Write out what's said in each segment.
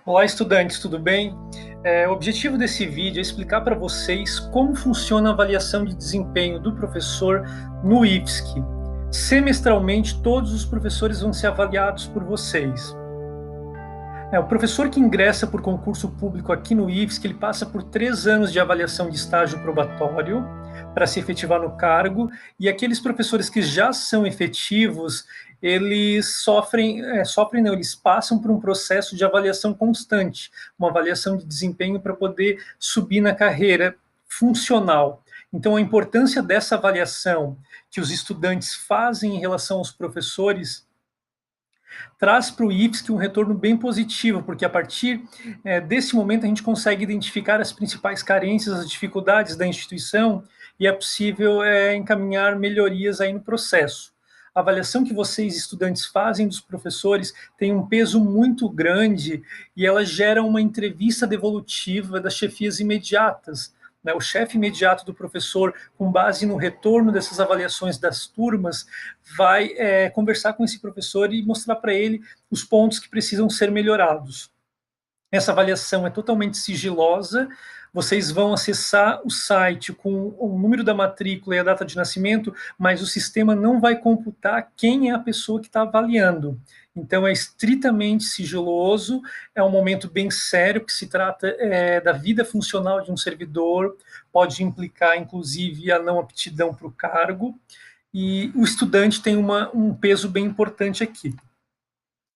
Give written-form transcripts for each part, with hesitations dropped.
Olá, estudantes, tudo bem? O objetivo desse vídeo é explicar para vocês como funciona a avaliação de desempenho do professor no IFSC. Semestralmente, todos os professores vão ser avaliados por vocês. O professor que ingressa por concurso público aqui no IFSC, ele passa por 3 anos de avaliação de estágio probatório para se efetivar no cargo, e aqueles professores que já são efetivos, eles sofrem, não, eles passam por um processo de avaliação constante, uma avaliação de desempenho para poder subir na carreira funcional. Então, a importância dessa avaliação que os estudantes fazem em relação aos professores traz para o IFSC um retorno bem positivo, porque a partir desse momento a gente consegue identificar as principais carências, as dificuldades da instituição e é possível encaminhar melhorias aí no processo. A avaliação que vocês, estudantes, fazem dos professores tem um peso muito grande e ela gera uma entrevista devolutiva das chefias imediatas, né? O chefe imediato do professor, com base no retorno dessas avaliações das turmas, vai conversar com esse professor e mostrar para ele os pontos que precisam ser melhorados. Essa avaliação é totalmente sigilosa, vocês vão acessar o site com o número da matrícula e a data de nascimento, mas o sistema não vai computar quem é a pessoa que está avaliando. Então é estritamente sigiloso, é um momento bem sério, que se trata da vida funcional de um servidor, pode implicar inclusive a não aptidão para o cargo, e o estudante tem um peso bem importante aqui.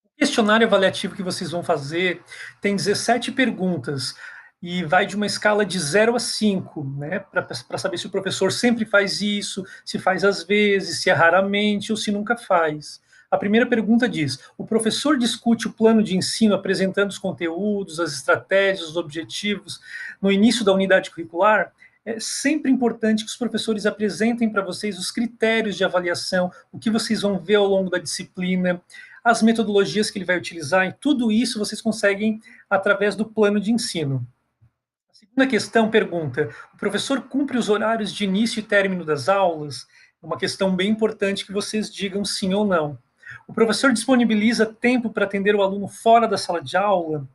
O questionário avaliativo que vocês vão fazer tem 17 perguntas e vai de uma escala de 0 a 5, né, para saber se o professor sempre faz isso, se faz às vezes, se é raramente ou se nunca faz. A primeira pergunta diz: o professor discute o plano de ensino apresentando os conteúdos, as estratégias, os objetivos no início da unidade curricular? É sempre importante que os professores apresentem para vocês os critérios de avaliação, o que vocês vão ver ao longo da disciplina, as metodologias que ele vai utilizar, e tudo isso vocês conseguem através do plano de ensino. A segunda questão pergunta: o professor cumpre os horários de início e término das aulas? É uma questão bem importante que vocês digam sim ou não. O professor disponibiliza tempo para atender o aluno fora da sala de aula?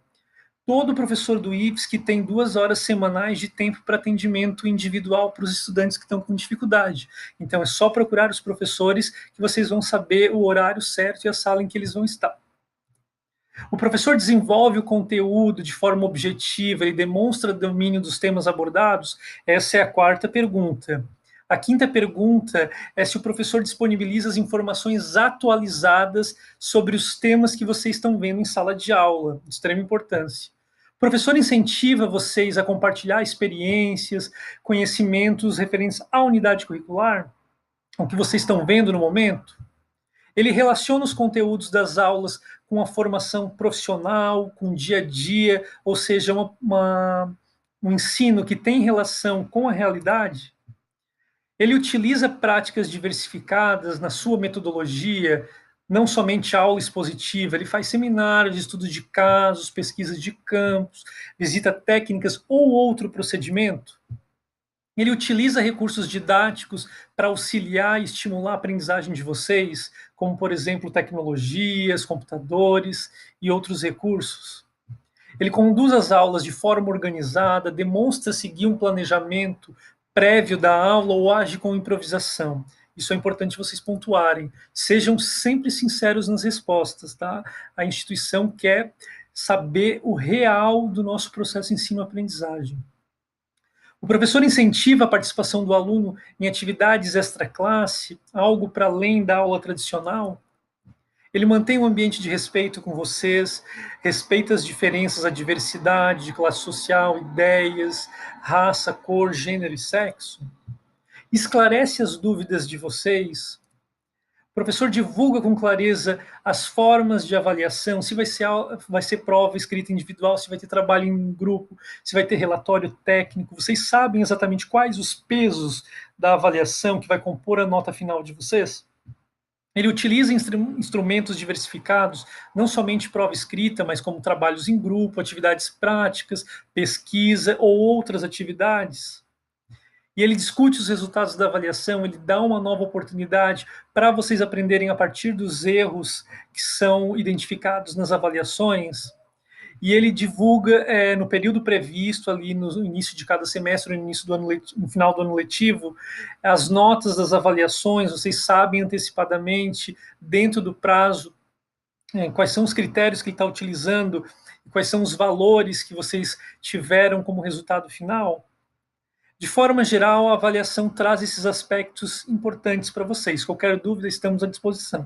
Todo professor do IFSC tem 2 horas semanais de tempo para atendimento individual para os estudantes que estão com dificuldade. Então, é só procurar os professores que vocês vão saber o horário certo e a sala em que eles vão estar. O professor desenvolve o conteúdo de forma objetiva, ele demonstra domínio dos temas abordados? Essa é a quarta pergunta. A quinta pergunta é se o professor disponibiliza as informações atualizadas sobre os temas que vocês estão vendo em sala de aula, de extrema importância. O professor incentiva vocês a compartilhar experiências, conhecimentos referentes à unidade curricular, o que vocês estão vendo no momento? Ele relaciona os conteúdos das aulas com a formação profissional, com o dia a dia, ou seja, um ensino que tem relação com a realidade? Ele utiliza práticas diversificadas na sua metodologia, não somente aula expositiva, ele faz seminários, estudos de casos, pesquisas de campos, visita técnicas ou outro procedimento? Ele utiliza recursos didáticos para auxiliar e estimular a aprendizagem de vocês, como, por exemplo, tecnologias, computadores e outros recursos? Ele conduz as aulas de forma organizada, demonstra seguir um planejamento prévio da aula ou age com improvisação? Isso é importante vocês pontuarem. Sejam sempre sinceros nas respostas, tá? A instituição quer saber o real do nosso processo de ensino-aprendizagem. O professor incentiva a participação do aluno em atividades extra-classe, algo para além da aula tradicional? Ele mantém um ambiente de respeito com vocês, respeita as diferenças, a diversidade de classe social, ideias, raça, cor, gênero e sexo? Esclarece as dúvidas de vocês? O professor divulga com clareza as formas de avaliação, se vai ser prova escrita individual, se vai ter trabalho em grupo, se vai ter relatório técnico. Vocês sabem exatamente quais os pesos da avaliação que vai compor a nota final de vocês? Ele utiliza instrumentos diversificados, não somente prova escrita, mas como trabalhos em grupo, atividades práticas, pesquisa ou outras atividades? E ele discute os resultados da avaliação, ele dá uma nova oportunidade para vocês aprenderem a partir dos erros que são identificados nas avaliações? e ele divulga no período previsto, ali no início de cada semestre, no início do ano no final do ano letivo, as notas das avaliações. Vocês sabem antecipadamente, dentro do prazo, quais são os critérios que ele está utilizando, quais são os valores que vocês tiveram como resultado final. De forma geral, a avaliação traz esses aspectos importantes para vocês. Qualquer dúvida, estamos à disposição.